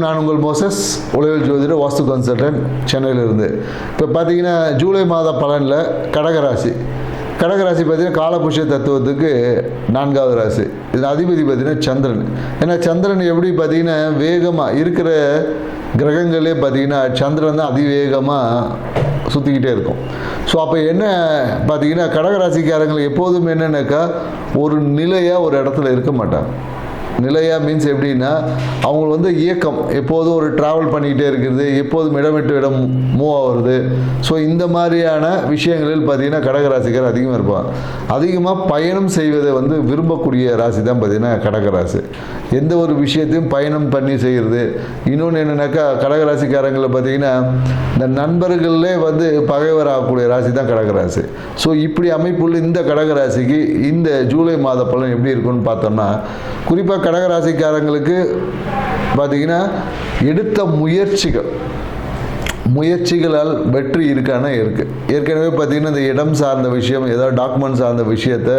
நான் உங்கள் மோசஸ் உளவியல் ஜோதிடர் வாஸ்து கன்சல்டன்ட் சென்னையிலிருந்து. இப்போ பார்த்தீங்கன்னா ஜூலை மாத பலனில் கடகராசி பார்த்தீங்கன்னா காலபுருஷ தத்துவத்துக்கு 4வது ராசி. இதில் அதிபதி பார்த்தீங்கன்னா சந்திரன். ஏன்னா சந்திரன் எப்படி பார்த்தீங்கன்னா வேகமாக இருக்கிற கிரகங்களே பார்த்தீங்கன்னா சந்திரன் தான் அதிவேகமாக சுற்றிக்கிட்டே இருக்கும். ஸோ அப்போ என்ன பார்த்தீங்கன்னா கடகராசிக்காரங்களுக்கு எப்போதும் என்னென்னாக்கா ஒரு நிலையாக ஒரு இடத்துல இருக்க மாட்டாங்க. நிலையாக மீன்ஸ் எப்படின்னா அவங்க இயக்கம் எப்போதும் ஒரு ட்ராவல் பண்ணிக்கிட்டே இருக்கிறது, எப்போதும் இடமிட்டு இடம் மூவ் ஆகுறது. ஸோ இந்த மாதிரியான விஷயங்களில் பார்த்திங்கன்னா கடகராசிக்கார் அதிகமாக இருப்பாங்க. அதிகமாக பயணம் செய்வதை விரும்பக்கூடிய ராசி தான் பார்த்திங்கன்னா கடகராசி. எந்த ஒரு விஷயத்தையும் பயணம் பண்ணி செய்கிறது. இன்னொன்று என்னென்னாக்கா கடகராசிக்காரங்களை பார்த்திங்கன்னா இந்த நண்பர்களே பகைவர் ஆகக்கூடிய ராசி தான் கடகராசி. ஸோ இப்படி அமைப்புள்ள இந்த கடகராசிக்கு இந்த ஜூலை மாத பலன் எப்படி இருக்குன்னு பார்த்தோம்னா, குறிப்பாக கடகராசிக்காரங்களுக்கு பார்த்தீங்கன்னா எடுத்த முயற்சிகளால் வெற்றி இருக்கான இருக்குது. ஏற்கனவே பார்த்தீங்கன்னா இந்த இடம் சார்ந்த விஷயம், ஏதாவது டாக்குமெண்ட் சார்ந்த விஷயத்தை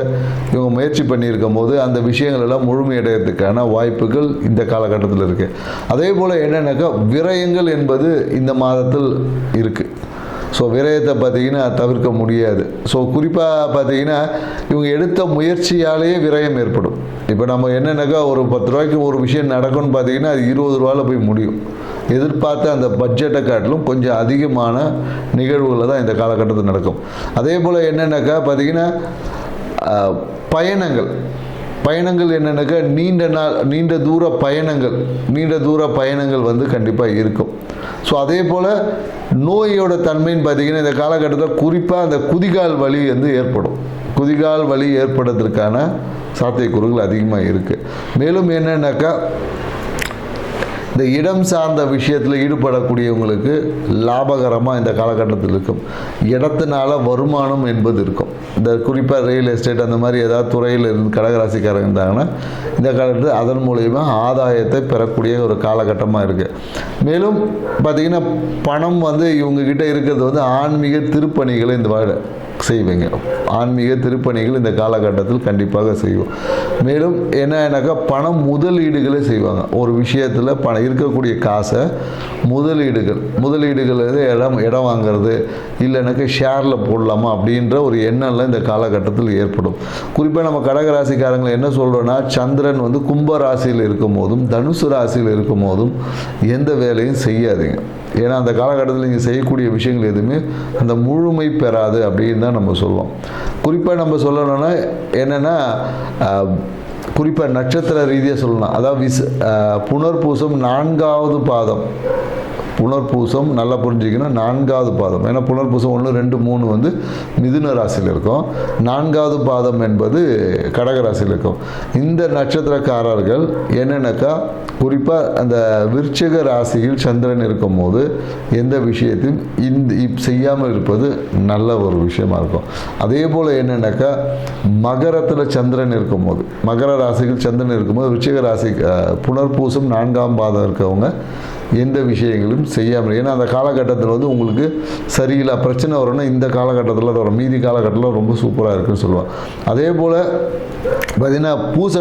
இவங்க முயற்சி பண்ணியிருக்கும் போது அந்த விஷயங்கள் எல்லாம் முழுமையடைகிறதுக்கான வாய்ப்புகள் இந்த காலகட்டத்தில் இருக்குது. அதே போல் என்னென்னாக்கா விரயங்கள் என்பது இந்த மாதத்தில் இருக்குது. ஸோ விரயத்தை பார்த்திங்கன்னா தவிர்க்க முடியாது. ஸோ குறிப்பாக பார்த்திங்கன்னா இவங்க எடுத்த முயற்சியாலேயே விரயம் ஏற்படும். இப்போ நம்ம என்னென்னாக்கா ஒரு 10 ரூபாய்க்கு ஒரு விஷயம் நடக்கும்னு பார்த்திங்கன்னா அது 20 ரூபாயில் போய் முடியும். எதிர்பார்த்த அந்த பட்ஜெட்டை காட்டிலும் கொஞ்சம் அதிகமான நிகழ்வுகளில் தான் இந்த காலகட்டத்தில் நடக்கும். அதே போல் என்னென்னாக்கா பார்த்திங்கன்னா பயணங்கள் என்னென்னாக்கா நீண்ட தூர பயணங்கள் கண்டிப்பாக இருக்கும். ஸோ அதே போல் நோயோட தன்மைன்னு பார்த்திங்கன்னா இந்த காலகட்டத்தில் குறிப்பாக அந்த குதிகால் வலி ஏற்படும். குதிகால் வலி ஏற்படுறதுக்கான சாத்தியக்கூறுகள் அதிகமாக இருக்குது. மேலும் என்னென்னாக்கா இந்த இடம் சார்ந்த விஷயத்தில் ஈடுபடக்கூடியவங்களுக்கு லாபகரமாக இந்த காலகட்டத்தில் இருக்கும். இடத்தினால வருமானம் என்பது இருக்கும். இந்த குறிப்பாக ரியல் எஸ்டேட் அந்த மாதிரி ஏதாவது துறையில் இருந்து கடகராசிக்காரங்க இருந்தாங்கன்னா இந்த காலகட்டத்தில் அதன் மூலயமா ஆதாயத்தை பெறக்கூடிய ஒரு காலகட்டமாக இருக்குது. மேலும் பார்த்திங்கன்னா பணம் இவங்ககிட்ட இருக்கிறது ஆன்மீக திருப்பணிகளை இந்த செய்வீங்க. ஆன்மீக திருப்பணிகள் இந்த காலகட்டத்தில் கண்டிப்பாக செய்வோம். மேலும் என்னன்னாக்கா பணம் முதலீடுகளே செய்வாங்க. ஒரு விஷயத்தில் பணம் இருக்கக்கூடிய காசை முதலீடுகள் இடம் வாங்கிறது இல்லைனாக்கா ஷேரில் போடலாமா அப்படின்ற ஒரு எண்ணம்லாம் இந்த காலகட்டத்தில் ஏற்படும். குறிப்பாக நம்ம கடகராசிக்காரங்களை என்ன சொல்கிறோன்னா, சந்திரன் கும்ப ராசியில் இருக்கும் போதும் தனுசு ராசியில் இருக்கும் போதும் எந்த வேலையும் செய்யாதீங்க. ஏன்னா அந்த காலகட்டத்தில் நீங்கள் செய்யக்கூடிய விஷயங்கள் எதுவுமே அந்த முழுமை பெறாது அப்படின்னு தான் நம்ம சொல்லுவோம். குறிப்பாக நம்ம சொல்லணும்னா என்னென்னா குறிப்பாக நட்சத்திர ரீதியாக சொல்லலாம். அதாவது புனர்பூசம் 4வது பாதம். புனர்பூசம் நல்லா புரிஞ்சிக்கணும், 4வது பாதம். ஏன்னா புனர்பூசம் 1, 2, 3 மிதுன ராசியில் இருக்கும். 4வது பாதம் என்பது கடகராசியில் இருக்கும். இந்த நட்சத்திரக்காரர்கள் என்னென்னாக்கா குறிப்பாக அந்த விருச்சிக ராசியில் சந்திரன் இருக்கும் போது எந்த விஷயத்தையும் செய்யாமல் இருப்பது நல்ல ஒரு விஷயமா இருக்கும். அதே போல் என்னென்னாக்கா மகரத்தில் சந்திரன் இருக்கும்போது, மகர ராசியில் சந்திரன் இருக்கும்போது விருச்சிக ராசி புனர்பூசம் 4ஆம் பாதம் இருக்கவங்க எந்த விஷயங்களும் செய்யாமல். ஏன்னா அந்த காலகட்டத்தில் உங்களுக்கு சரியில்லை பிரச்சனை வரும்னா இந்த காலகட்டத்தில் தான் வரும். மீதி காலகட்டத்தில் ரொம்ப சூப்பராக இருக்குன்னு சொல்லுவாங்க. அதே போல் பார்த்திங்கன்னா பூச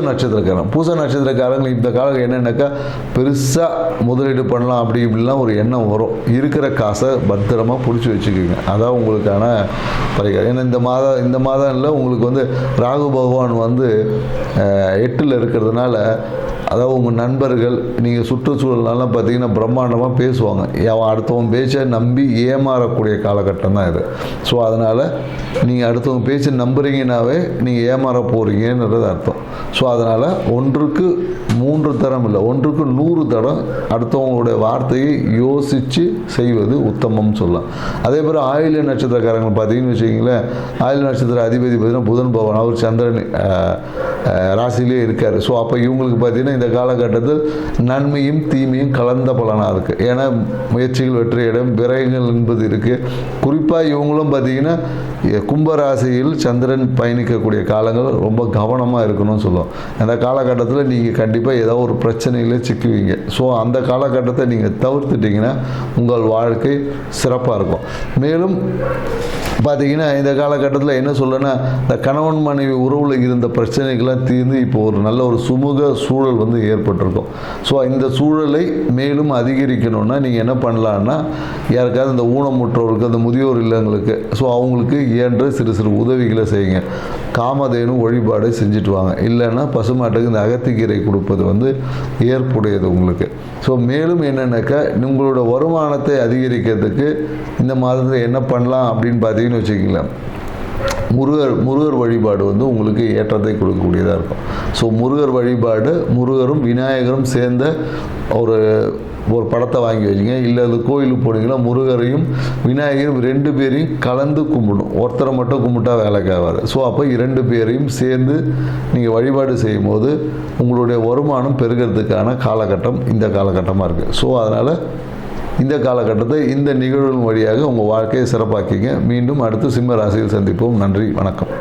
நட்சத்திரக்காரங்க இந்த காலம் என்னென்னாக்கா பெருசாக முதலீடு பண்ணலாம் அப்படி இப்படிலாம் ஒரு எண்ணம் வரும். இருக்கிற காசை பத்திரமாக பிடிச்சி வச்சுக்கோங்க. அதான் உங்களுக்கான பரிகாரம். ஏன்னா இந்த மாதம் இல்லை உங்களுக்கு ராகு பகவான் 8ல் இருக்கிறதுனால, அதாவது உங்கள் நண்பர்கள் நீங்கள் சுற்றுச்சூழல்லாம் பார்த்திங்கன்னா பிரம்மாண்டமாக பேசுவாங்க. அடுத்தவங்க பேச்சை நம்பி ஏமாறக்கூடிய காலகட்டம் தான் இது. ஸோ அதனால் நீங்கள் அடுத்தவங்க பேச்சை நம்புறீங்கன்னாவே நீங்கள் ஏமாற போகிறீங்கன்றது அர்த்தம். ஸோ அதனால் 1க்கு 3 தரம் இல்லை, 1க்கு 100 தரம் அடுத்தவங்களுடைய வார்த்தையை யோசித்து செய்வது உத்தமம் சொல்லலாம். அதே போல் ஆயில்ய நட்சத்திரக்காரங்க பார்த்தீங்கன்னு வச்சுக்கிங்களேன், ஆயில்ய நட்சத்திர அதிபதி பார்த்திங்கன்னா புதன் பகவான், அவர் சந்திரன் ராசியிலே இருக்கார். ஸோ அப்போ இவங்களுக்கு பார்த்திங்கன்னா இந்த காலகட்டத்தில் நன்மையும் தீமையும் கலந்த பலனாக இருக்குது. ஏன்னா முயற்சிகள் வெற்றியிடம் விரயங்கள் என்பது இருக்குது. குறிப்பாக குறிப்பாக இவங்களும் பார்த்திங்கன்னா கும்பராசியில் சந்திரன் பயணிக்கக்கூடிய காலங்கள் ரொம்ப கவனமாக இருக்கணும்னு சொல்லுவோம். அந்த காலகட்டத்தில் நீங்கள் கண்டிப்பாக ஏதோ ஒரு பிரச்சனையில் சிக்குவீங்க. ஸோ அந்த காலகட்டத்தை நீங்கள் தவிர்த்துட்டிங்கன்னா உங்கள் வாழ்க்கை சிறப்பாக இருக்கும். மேலும் பார்த்திங்கன்னா இந்த காலகட்டத்தில் என்ன சொல்லணும்னா, இந்த கணவன் மனைவி உறவில் இருந்த பிரச்சனைகள்லாம் தீர்ந்து இப்போ ஒரு நல்ல ஒரு சுமூக சூழல் வந்து ஏற்பட்டிருக்கும். ஸோ இந்த சூழலை மேலும் அதிகரிக்கணும்னா நீங்கள் என்ன பண்ணலான்னா, யாருக்காவது இந்த ஊனமுற்றோருக்கு, அந்த முதியோர் இல்லங்களுக்கு, ஸோ அவங்களுக்கு இயன்ற சிறு சிறு உதவிகளை செய்யுங்க. காமதேனு வழிபாடு செஞ்சுட்டு வாங்க. இல்லைன்னா பசுமாட்டுக்கு இந்த அகத்திக்கீரை கொடுப்பது வந்து ஏற்புடையது உங்களுக்கு. ஸோ மேலும் என்னென்னாக்கா, உங்களோட வருமானத்தை அதிகரிக்கிறதுக்கு இந்த மாதத்தில் என்ன பண்ணலாம் அப்படின்னு பார்த்தீங்கன்னு வச்சுக்கிங்களேன், முருகர் வழிபாடு வந்து உங்களுக்கு ஏற்றத்தை கொடுக்கக்கூடியதாக இருக்கும். ஸோ முருகர் வழிபாடு, முருகரும் விநாயகரும் சேர்ந்த ஒரு படத்தை வாங்கி வச்சுங்க. இல்லை அது கோயிலுக்கு போனீங்கன்னா முருகரையும் விநாயகரும் 2 பேரையும் கலந்து கும்பிடணும். ஒருத்தரை மட்டும் கும்பிட்டா வேலைக்கு ஆகாது. ஸோ அப்போ 2 பேரையும் சேர்ந்து நீங்கள் வழிபாடு செய்யும் போது உங்களுடைய வருமானம் பெருகிறதுக்கான காலகட்டம் இந்த காலகட்டமாக இருக்குது. ஸோ அதனால் இந்த காலகட்டத்தை இந்த நிகழ்வுகள் வழியாக உங்கள் வாழ்க்கையை சிறப்பாக்கிங்க. மீண்டும் அடுத்து சிம்ம ராசியில் சந்திப்போம். நன்றி, வணக்கம்.